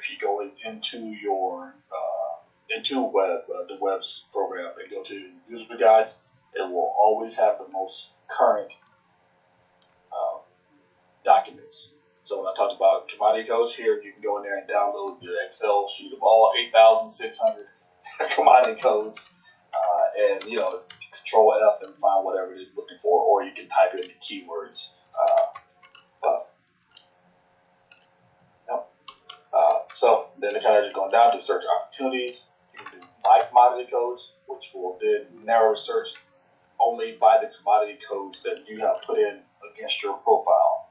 if you go into your the web's program and go to user guides, it will always have the most current uh, documents. So when I talked about commodity codes here, you can go in there and download the Excel sheet of all 8,600 commodity codes, and Control F and find whatever you're looking for, or you can type in the keywords. So then it kind of just going down to search opportunities. You can do by commodity codes, which will then narrow search only by the commodity codes that you have put in against your profile,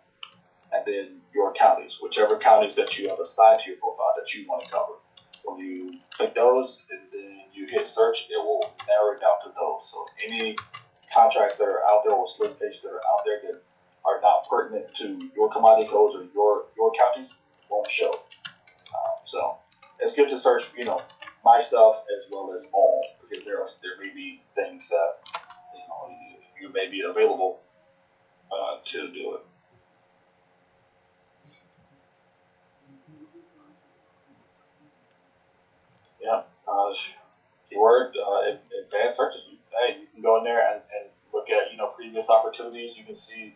and then your counties, whichever counties that you have assigned to your profile that you want to cover. When you click those and then you hit search, it will narrow it down to those. So any contracts that are out there or solicitations that are out there that are not pertinent to your commodity codes or your counties won't show. So it's good to search, my stuff as well as all, because there may be things that you may be available to do it. Yeah, keyword advanced searches. You can go in there and look at previous opportunities. You can see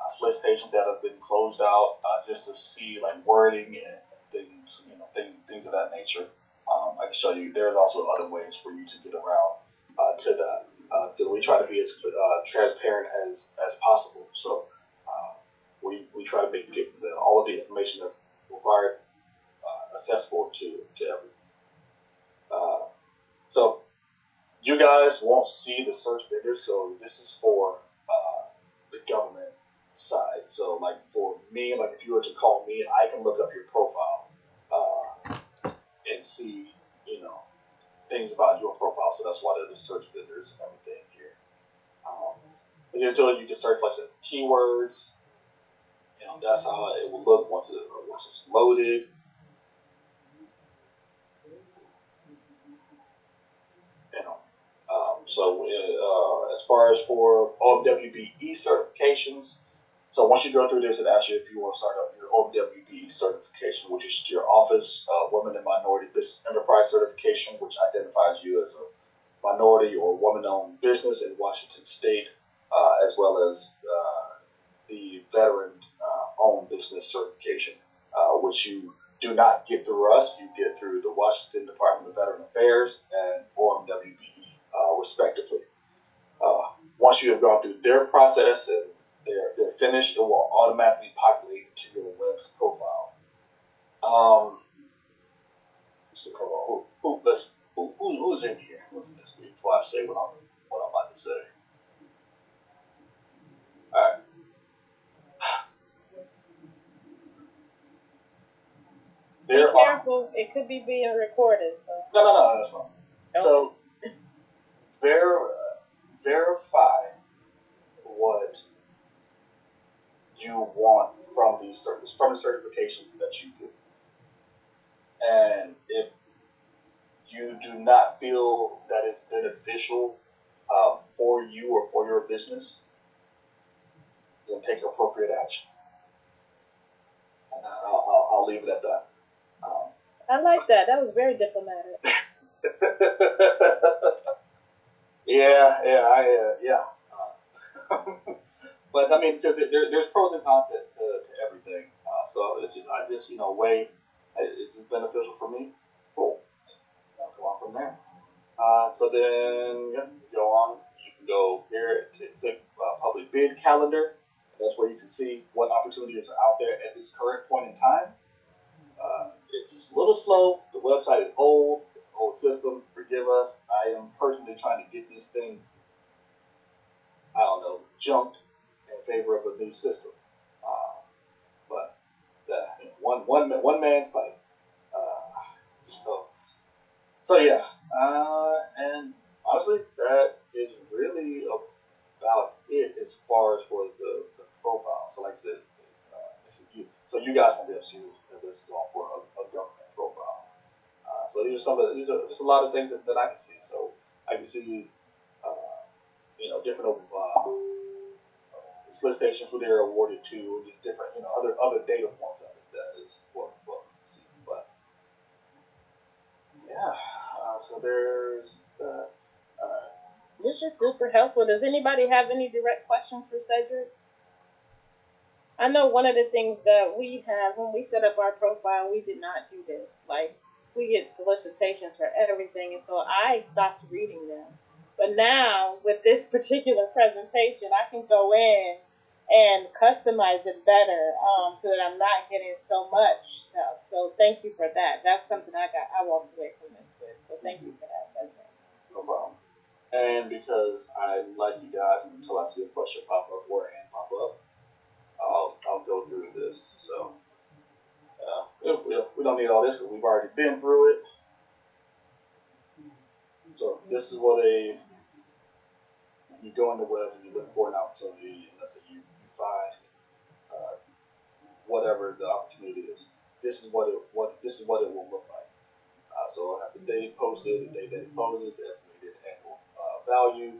solicitations that have been closed out, just to see like wording and things, things of that nature. I can show you. There's also other ways for you to get around to that, because we try to be as transparent as possible. So we try to make all of the information that's required accessible to everyone. So you guys won't see the search vendors, so this is for the government side. So like for me, like if you were to call me, I can look up your profile and see, things about your profile. So that's why there's search vendors and everything here. You can search like I said, keywords. That's how it will look once it's loaded. So as far as for OMWBE certifications, so once you go through this, it asks you if you want to start up your OMWBE certification, which is your Office Women and Minority Business Enterprise certification, which identifies you as a minority or woman-owned business in Washington State, as well as the Veteran-owned business certification, which you do not get through us. You get through the Washington Department of Veteran Affairs and OMWBE. Respectively. Once you have gone through their process and they're finished, it will automatically populate to your web's profile. Let's see, hold on. Who's in here? Who's in this week before I say what I'm about to say? All right. Be careful. It could be being recorded. So. No, that's fine. Okay. So verify what you want from the certifications that you do. And if you do not feel that it's beneficial for you or for your business, then take appropriate action. And I'll leave it at that. I like that. That was very diplomatic. Yeah. But I mean, because there's pros and cons to everything. So I just weigh, is this beneficial for me? Cool. I'll go on from there. So then go on. You can go here to click public bid calendar. That's where you can see what opportunities are out there at this current point in time. It's just a little slow. The website is old. It's an old system. Forgive us. I am personally trying to get this thing, jumped in favor of a new system. But one man's fight. So yeah. And honestly, that is really about it as far as for the profile. So like I said, so you guys won't be able to see this is all for a government profile. So these are just a lot of things that I can see. So I can see, different solicitations who they're awarded to, or just different, other data points of it. That is what we can see. But This is super helpful. Does anybody have any direct questions for Cedric? I know one of the things that we have when we set up our profile, we did not do this. Like, we get solicitations for everything, and so I stopped reading them. But now, with this particular presentation, I can go in and customize it better, so that I'm not getting so much stuff. So thank you for that. That's something I walked away from this with. So thank you for that. Cedric. No problem. And because I like you guys, until I see a question pop up or a hand pop up, I'll go through this. So we don't need all this because we've already been through it. So this is what you go on the web and you look for an opportunity, and let's say you find whatever the opportunity is. This is what it will look like. So I'll have the date posted, the date that it closes, the estimated annual value,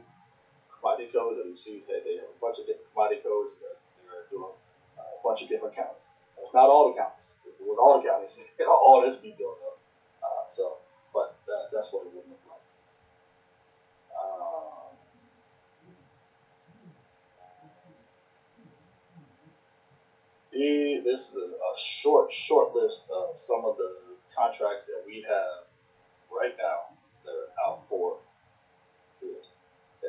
commodity codes, and you see that they have a bunch of different commodity codes that they're doing a bunch of different counties. It's not all the counties. If it was all the counties, all this would be built up. But that's what it would look like. This is a short list of some of the contracts that we have right now that are out for bid.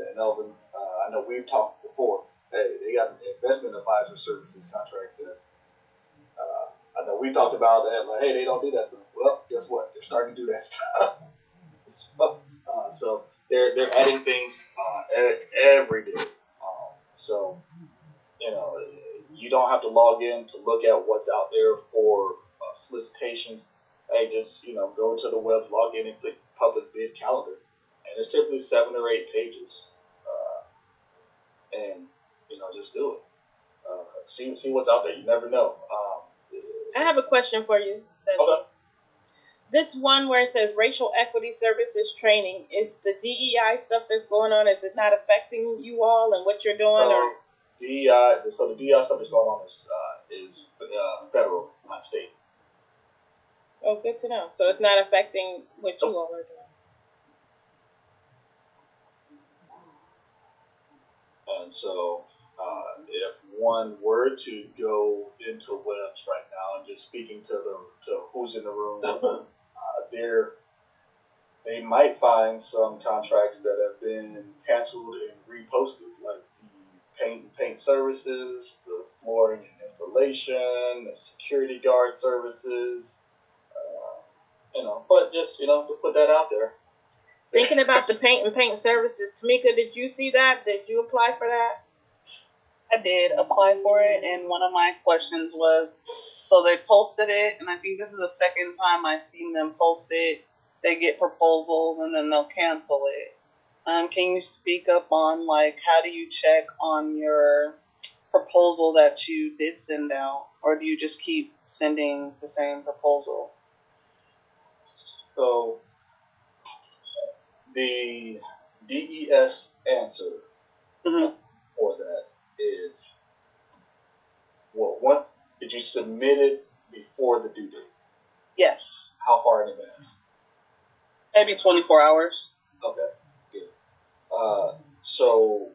And Elvin, I know we've talked before. Hey, they got an investment advisor services contract that I know we talked about that. Like, hey, they don't do that stuff. Well, guess what? They're starting to do that stuff. So they're adding things every day. So you don't have to log in to look at what's out there for solicitations. Hey, just go to the web, log in, and click public bid calendar, and it's typically 7 or 8 pages, and just do it. See what's out there. You never know. I have a question for you. Okay. This one where it says racial equity services training, is the DEI stuff that's going on, is it not affecting you all and what you're doing? Or DEI, so the DEI stuff that's going on is federal, not state. Oh, good to know. So it's not affecting what you all are doing. And so if one were to go into webs right now and just speaking to who's in the room, they might find some contracts that have been canceled and reposted, like the paint services, the flooring and installation, the security guard services, but just to put that out there. Thinking about the paint services, Tamika, did you see that? Did you apply for that? I did apply for it, and one of my questions was, so they posted it, and I think this is the second time I've seen them post it. They get proposals, and then they'll cancel it. Can you speak up on, how do you check on your proposal that you did send out, or do you just keep sending the same proposal? So the DES answer for that is, well, did you submit it before the due date? Yes. How far in advance? Maybe 24 hours. Okay, good. So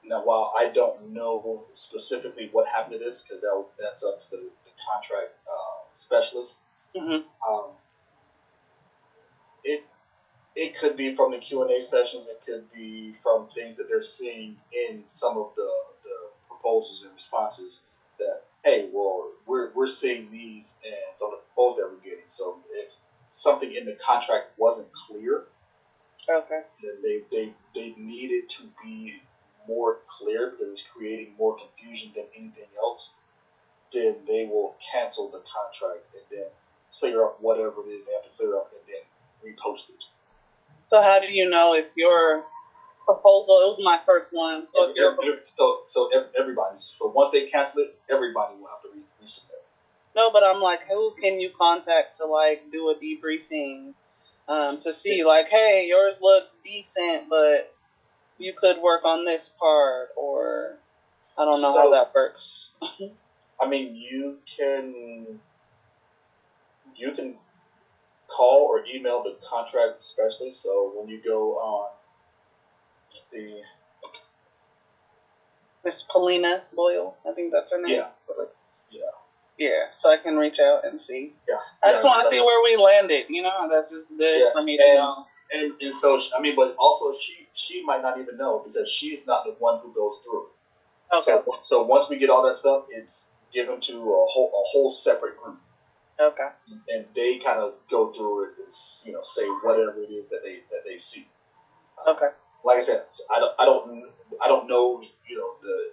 now, while I don't know specifically what happened to this, because that's up to the contract specialist, it could be from the Q&A sessions. It could be from things that they're seeing in some of the proposals and responses that, hey, well, we're seeing these and some of the proposals that we're getting. So if something in the contract wasn't clear, okay, then they need it to be more clear because it's creating more confusion than anything else, then they will cancel the contract and then clear up whatever it is they have to clear up and then repost it. So how do you know if your proposal, it was my first one, so everybody, so once they cancel it, everybody will have to resubmit. No, but I'm like, who can you contact to do a debriefing to see hey, yours look decent, but you could work on this part, or I don't know how that works. I mean, you can call or email the contract specialist. So when you go on the Miss Paulina Boyle, I think that's her name. Yeah. Yeah, so I can reach out and see. Yeah. I just want to see where we landed. That's just good for me to know. And so but also she might not even know because she's not the one who goes through it. Okay. So once we get all that stuff, it's given to a whole separate group. Okay. And they kind of go through it and say whatever it is that they see. Okay. Like I said, I don't know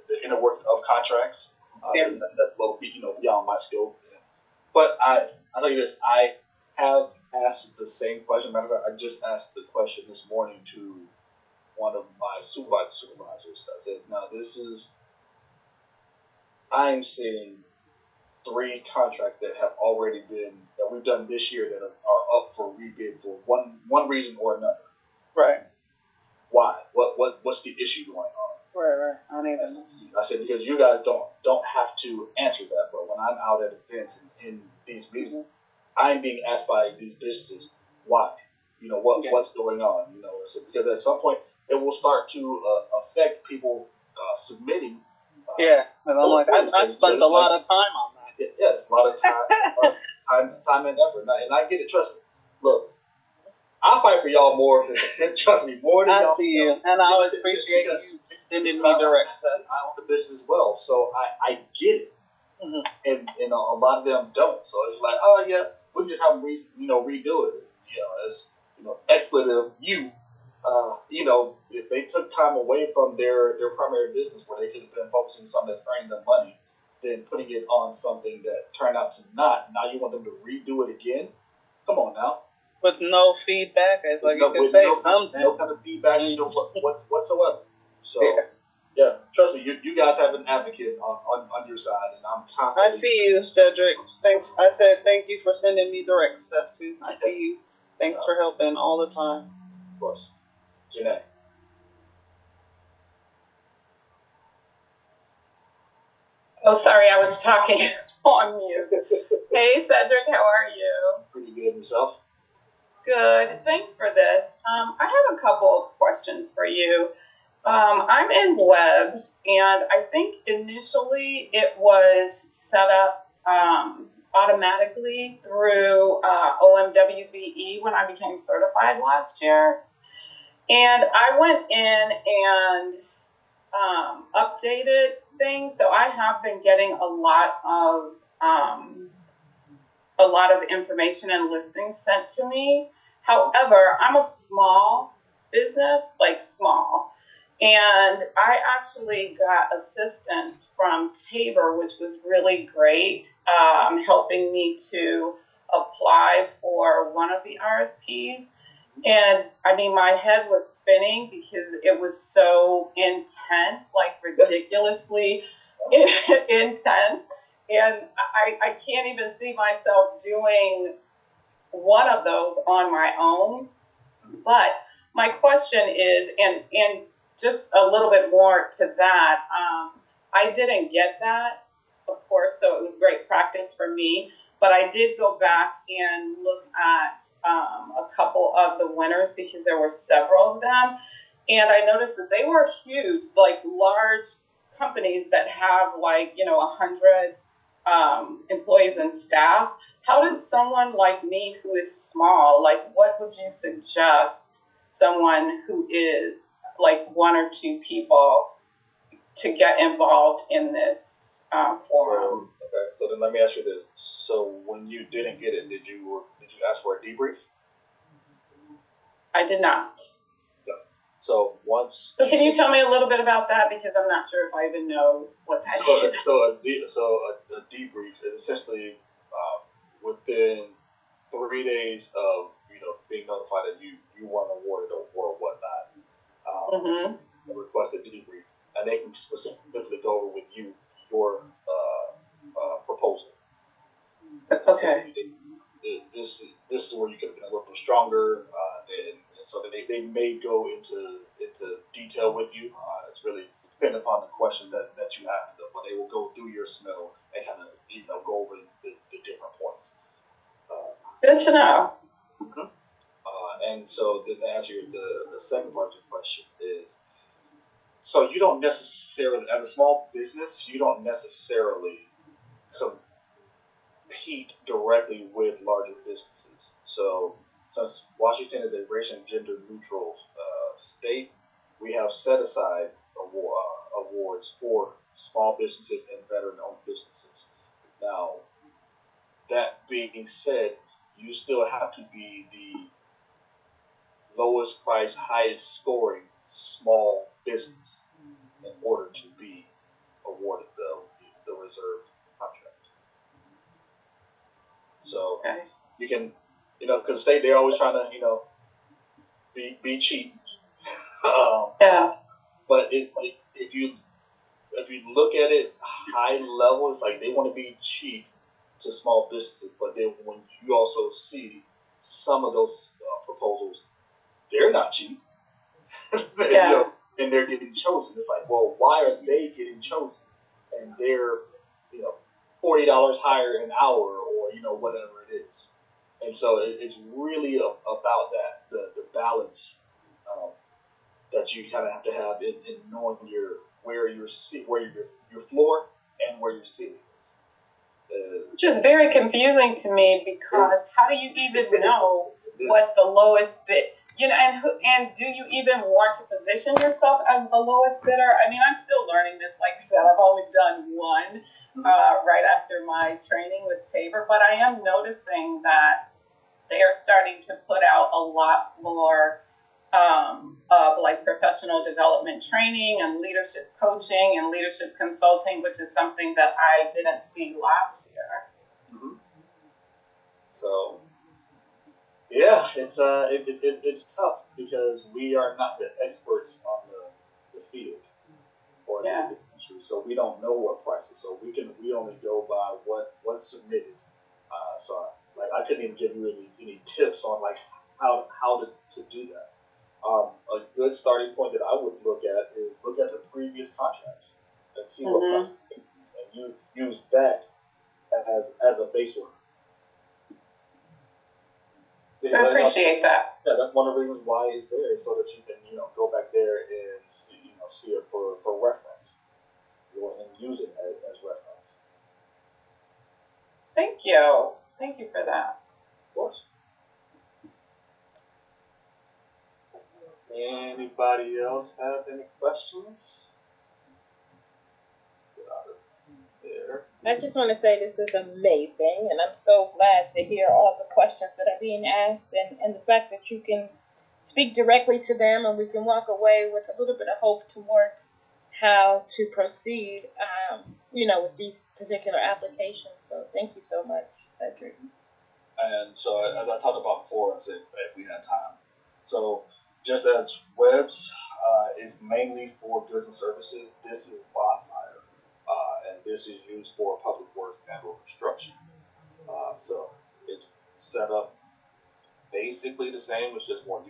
the inner workings of contracts. That's a little bit beyond my scope. But I'll tell you this: I have asked the same question. Matter of fact, I just asked the question this morning to one of my supervisors. I said, "Now I'm seeing 3 contracts that have already been that we've done this year that are up for rebid for one reason or another. Right. Why? What's the issue going on?" Right. I said, because you guys don't have to answer that, but when I'm out at events and in these meetings, I'm being asked by these businesses why. What's going on? So because at some point it will start to affect people submitting. And I'm like, I spent a lot of time on that. Yeah, it's a lot of time and effort, and I get it. Trust me. Look, I fight for y'all more. Trust me, more than y'all. I see you, and I always appreciate you sending me direct stuff. I own the business as well, so I get it, and a lot of them don't. So it's like, oh yeah, we just have them redo it. As expletive if they took time away from their primary business where they could have been focusing on something that's earning them money, then putting it on something that turned out to not. Now you want them to redo it again? Come on now. With no feedback, it's like you can say something. No kind of feedback, whatsoever. So, yeah, trust me, you guys have an advocate on your side, and I'm constantly. I see you, Cedric. Thanks. I said thank you for sending me direct stuff too. I see you. Thanks for helping all the time. Of course, Janae. Oh, sorry, I was talking on mute. Hey, Cedric, how are you? Pretty good. Yourself? Good. Thanks for this. I have a couple of questions for you. I'm in webs, and I think initially it was set up automatically through OMWBE when I became certified last year. And I went in and updated things, so I have been getting a lot of information and listings sent to me. However, I'm a small business, like small, and I actually got assistance from Tabor, which was really great, helping me to apply for one of the RFPs. And I mean, my head was spinning because it was so intense, like ridiculously intense. And I can't even see myself doing one of those on my own. But my question is, and just a little bit more to that, I didn't get that, of course, so it was great practice for me. But I did go back and look at a couple of the winners because there were several of them. And I noticed that they were huge, like large companies that have 100 employees and staff. How does someone like me who is small, what would you suggest someone who is like 1 or 2 people to get involved in this forum? Okay, so then let me ask you this. So when you didn't get it, did you ask for a debrief? I did not. No. So once. So can you tell me a little bit about that, because I'm not sure if I even know what that is. So a debrief is essentially within 3 days of being notified that you won awarded or whatnot. Request a debrief, and they can specifically go over with you your proposal. Okay. This is where you could have been a little bit stronger, and so that they may go into detail with you. It's really dependent upon the question that you ask them, but they will go through your submittal and kind of go over the different points. Good to know. And so then to answer the second part of your question is, So you don't necessarily, as a small business, you don't necessarily compete directly with larger businesses. So since Washington is a race and gender neutral state, we have set aside awards for small businesses and veteran-owned businesses. Now, that being said, you still have to be the lowest price, highest scoring small business in order to be awarded the reserved contract. So you can, because the state, they're always trying to, be cheap. Yeah. But if you look at it high level, it's like they want to be cheap to small businesses, but then when you also see some of those proposals, they're not cheap. Yeah. And they're getting chosen. It's like, well, why are they getting chosen? And they're, $40 higher an hour, or whatever it is. And so it's really about that the balance that you kind of have to have in knowing where your floor and where your ceiling is. Which is very confusing to me, because how do you even know what the lowest bid? And do you even want to position yourself as the lowest bidder? I mean, I'm still learning this. Like I said, I've only done one right after my training with Tabor, but I am noticing that they are starting to put out a lot more of like professional development training and leadership coaching and leadership consulting, which is something that I didn't see last year. Mm-hmm. So, yeah, it's tough because we are not the experts on the field or the industry, so we don't know what prices. So we only go by what's submitted. So like I couldn't even give you any tips on like how to do that. A good starting point that I would look at is look at the previous contracts and see what price, and you use that as a baseline. I appreciate that. Yeah, that's one of the reasons why it's there, so that you can go back there and see it for reference, and use it as reference. Thank you for that. Of course. Anybody else have any questions? Get out of there. I just want to say this is amazing, and I'm so glad to hear all the questions that are being asked, and the fact that you can speak directly to them, and we can walk away with a little bit of hope towards how to proceed, with these particular applications. So thank you so much, Cedric. And so, as I talked about before, if we had time, so just as webs is mainly for goods and services, this is bonfire, and this is used for public works and or construction. So it's set up basically the same. It's just more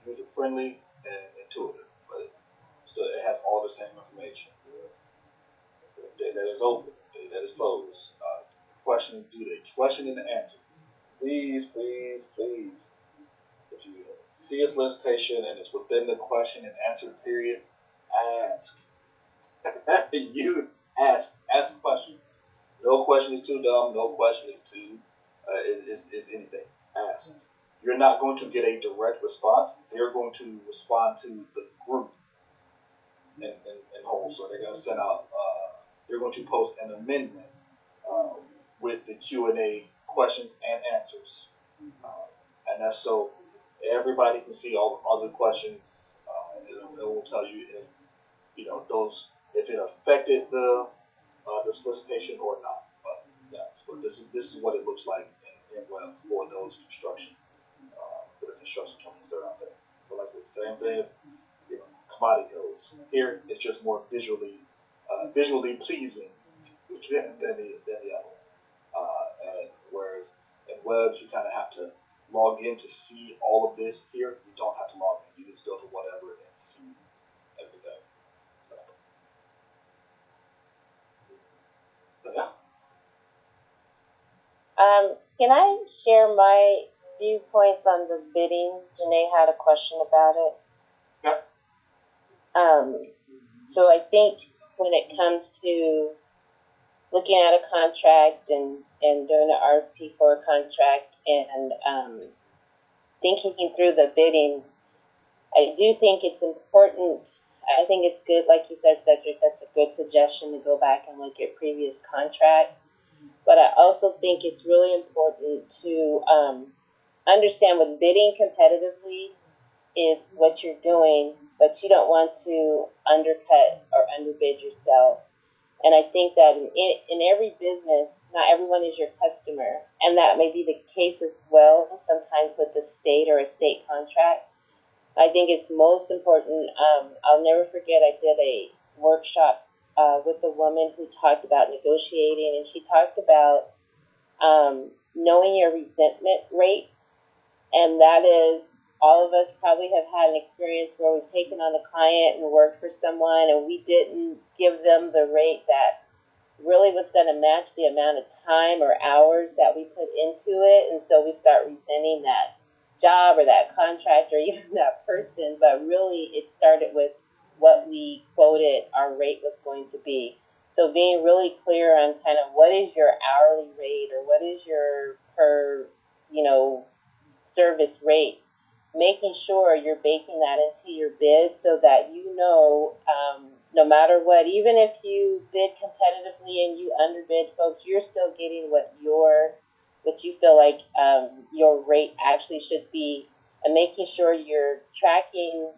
user friendly and intuitive, but it has all the same information. The day that is open, the day that is closed, question and answer. Please, please, please. If you see a solicitation and it's within the question and answer period, ask. You ask questions. No question is too dumb. No question is too is anything. Ask. You're not going to get a direct response. They're going to respond to the group in whole. So they're going to send out. They're going to post an amendment with the Q&A questions and answers, and that's so everybody can see all the questions. It will tell you if it affected the solicitation or not. But yeah, so this is what it looks like in webs for those construction for the construction companies that are out there. So like I said, same thing as commodity codes. Here it's just more visually pleasing than the other one. And whereas in webs you kind of have to log in to see all of this. Here you don't have to log in. You just go to whatever and see everything. So, but yeah. Can I share my viewpoints on the bidding? Janae had a question about it. Yeah. So I think when it comes to looking at a contract and doing an RFP for a contract and thinking through the bidding, I do think it's important. I think it's good, like you said, Cedric, that's a good suggestion to go back and look at previous contracts. But I also think it's really important to understand with bidding competitively is what you're doing, but you don't want to undercut or underbid yourself. And I think that in every business, not everyone is your customer. And that may be the case as well, sometimes with the state or a state contract. I think it's most important. I'll never forget, I did a workshop with a woman who talked about negotiating, and she talked about knowing your resentment rate. And that is, all of us probably have had an experience where we've taken on a client and worked for someone, and we didn't give them the rate that really was going to match the amount of time or hours that we put into it. And so we start resenting that job or that contract or even that person. But really, it started with what we quoted our rate was going to be. So being really clear on kind of what is your hourly rate or what is your per, service rate, making sure you're baking that into your bid so that no matter what, even if you bid competitively and you underbid folks, you're still getting what you feel like your rate actually should be, and making sure you're tracking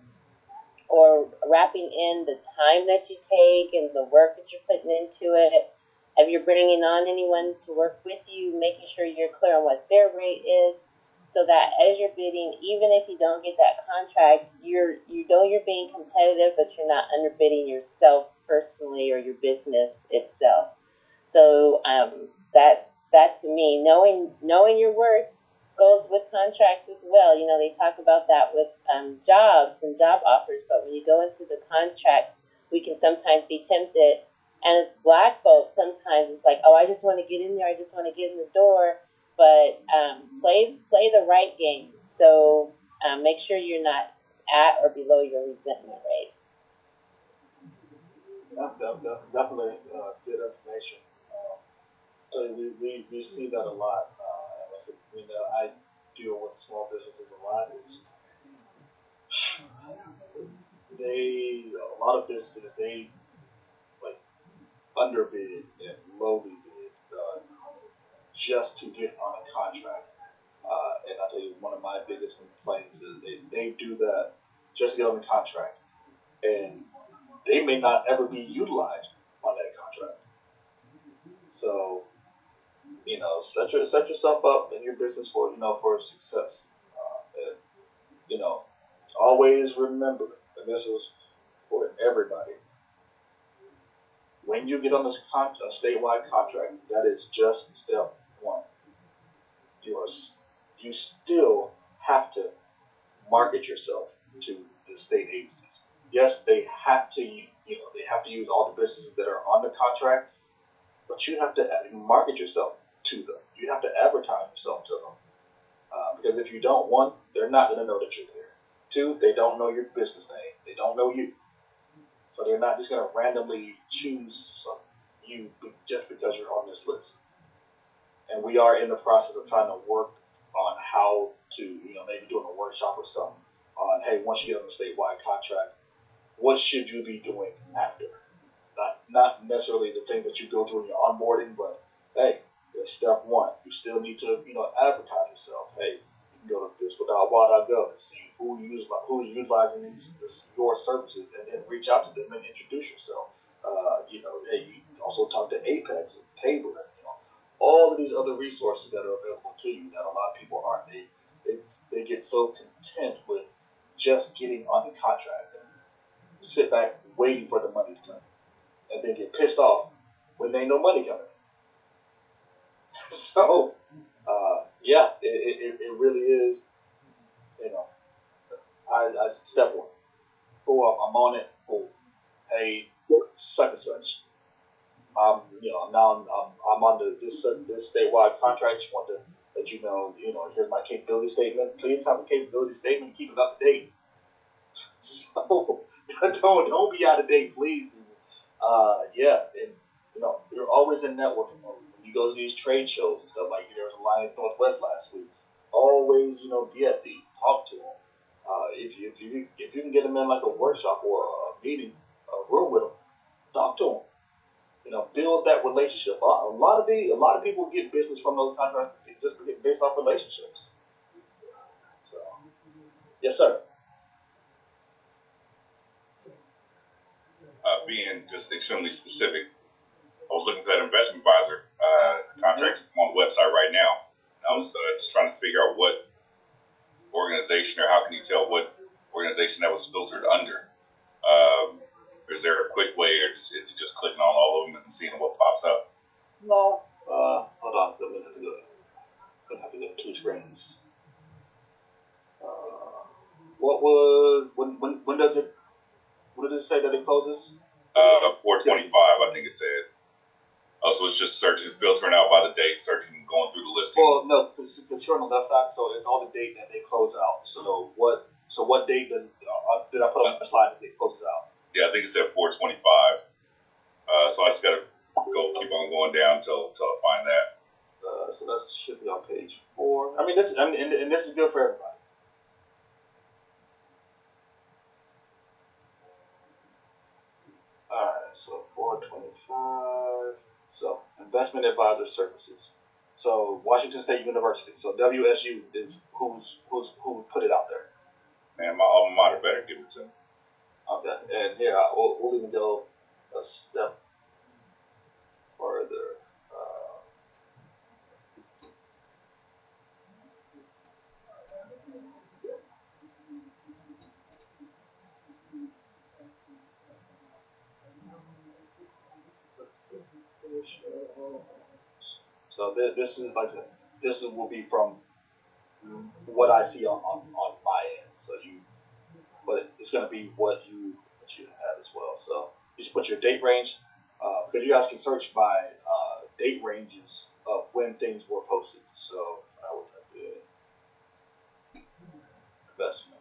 or wrapping in the time that you take and the work that you're putting into it. If you're bringing on anyone to work with you, making sure you're clear on what their rate is, so that as you're bidding, even if you don't get that contract, you're being competitive, but you're not underbidding yourself personally or your business itself. So that to me, knowing your worth goes with contracts as well. They talk about that with jobs and job offers, but when you go into the contracts, we can sometimes be tempted. And as Black folks, sometimes it's like, oh, I just want to get in there, I just want to get in the door. But play the right game. So make sure you're not at or below your resentment rate. Definitely good information. So we see that a lot. And like I said, I deal with small businesses a lot. A lot of businesses, they like underbid and lowly bid just to get on a contract. And I'll tell you, one of my biggest complaints is they do that just to get on the contract, and they may not ever be utilized on that contract. So, set yourself up in your business for success. And, always remember, and this is for everybody, when you get on this a statewide contract, that is just step one. You still have to market yourself to the state agencies. Yes, they have to use all the businesses that are on the contract, but you have to market yourself to them. You have to advertise yourself to them. Because if you don't, one, they're not going to know that you're there. Two, they don't know your business name. They don't know you. So they're not just going to randomly choose you just because you're on this list. And we are in the process of trying to work on how to, maybe doing a workshop or something on, hey, once you get on the statewide contract, what should you be doing after? Not necessarily the things that you go through in your onboarding, but hey, that's step one. You still need to, advertise yourself. Hey, you can go to thiswithoutwa.gov and see who's utilizing your services, and then reach out to them and introduce yourself. Hey, you also talk to Apex and Tabor, all of these other resources that are available to you that a lot of people aren't. They get so content with just getting on the contract and sit back waiting for the money to come, and then get pissed off when there ain't no money coming. So, it really is, I step one. Cool, I'm on it. Cool. Hey, such and such. Now I'm on this statewide contract. Just want to let you know, here's my capability statement. Please have a capability statement. Keep it up to date. So don't be out of date, please, people. Yeah, and you're always in networking mode. When you go to these trade shows and stuff, like there was Alliance Northwest last week. Always, be at these, talk to them. If you can get them in like a workshop or a meeting, a room with them, talk to them. Build that relationship. A lot of people get business from those contracts just based off relationships. So, yes, sir. Being just extremely specific, I was looking for that investment advisor contracts on the website right now. And I was just trying to figure out what organization, or how can you tell what organization that was filtered under. Is there a quick way, or is it just clicking on all of them and seeing what pops up? No. Hold on. I'm gonna have to go two screens. When does it? What did it say that it closes? 425, I think it said. Oh, so it's just searching, filtering out by the date, searching, going through the listings. Well, no, it's here on the left side, so it's all the date that they close out. So what date did I put on the slide that it closes out? Yeah, I think it said 425. So I just gotta keep on going down until I find that. So that should be on page 4. I mean, and this is good for everybody. All right, so 425. So investment advisor services. So Washington State University. So WSU is who put it out there. Man, my alma mater better give it to me. Okay, and here we'll even go a step further. So this is, like I said, will be from what I see on my end. So but it's going to be what you have as well. So you just put your date range, because you guys can search by date ranges of when things were posted. So I would type in investment.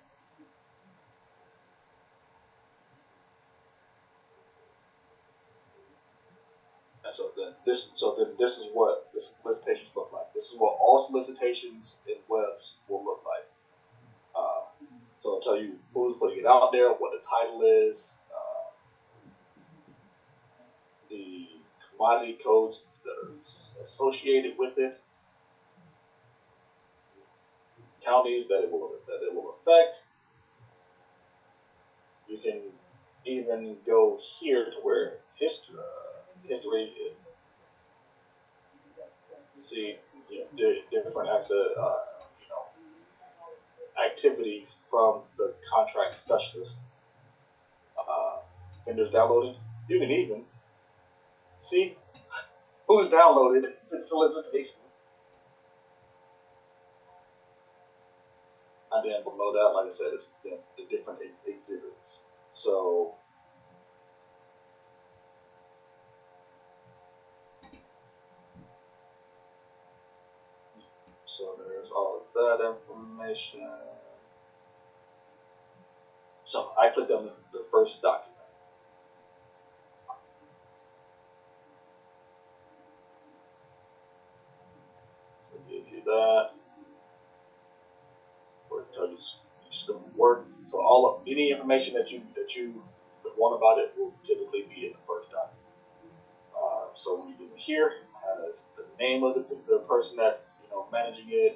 And so then this is what the solicitations look like. This is what all solicitations in webs will look like. So it'll tell you who's putting it out there, what the title is, the commodity codes that are associated with it, counties that it will affect. You can even go here to where history. See, different activity from the contract specialist. Vendors downloading. You can even see who's downloaded the solicitation. And then below that, like I said, it's the different exhibits. So there's all of that information. So I clicked on the first document. So it gives you that. Or it tells you it's going to work. So any information that you want about it will typically be in the first document. So when you do it here, it has the name of the person that's managing it.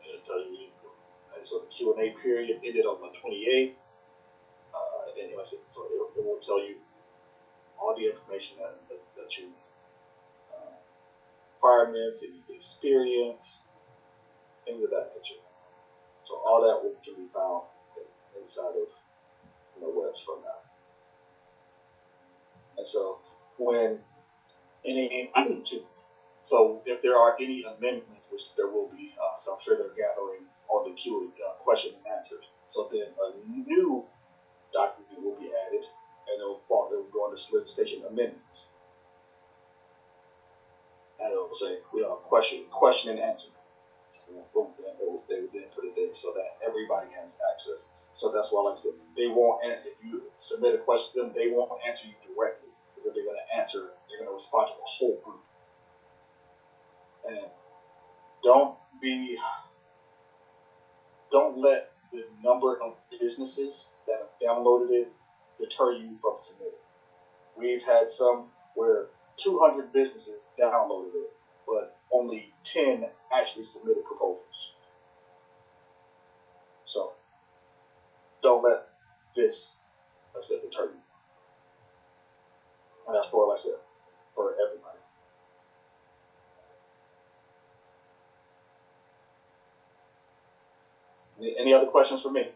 It tells you. And so the Q&A period ended on the 28th. And like I said, so it will tell you all the information that you requirements and experience, things of that nature. So all that can be found inside of webs from now. And so when so if there are any amendments, which there will be, so I'm sure they're gathering all the question and answers. So then a new document will be added, and it'll go under solicitation amendments, and it'll say question and answer. So boom, then they would then put it there so that everybody has access. So that's why, like I said, they won't. If you submit a question to them, they won't answer you directly because they're going to answer. They're going to respond to the whole group. And don't let the number of businesses that have downloaded it deter you from submitting. We've had some where 200 businesses downloaded it, but only 10 actually submitted proposals. So don't let this, like I said, deter you. And that's for, like I said, for everybody. Any other questions for me?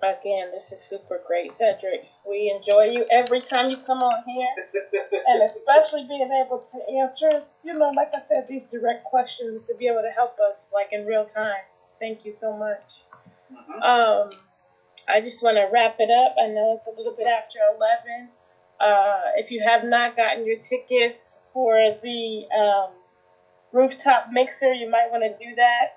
Again, this is super great, Cedric. We enjoy you every time you come on here, and especially being able to answer, like I said, these direct questions to be able to help us, like in real time. Thank you so much. Mm-hmm. I just want to wrap it up. I know it's a little bit after 11. If you have not gotten your tickets for the rooftop mixer, you might want to do that.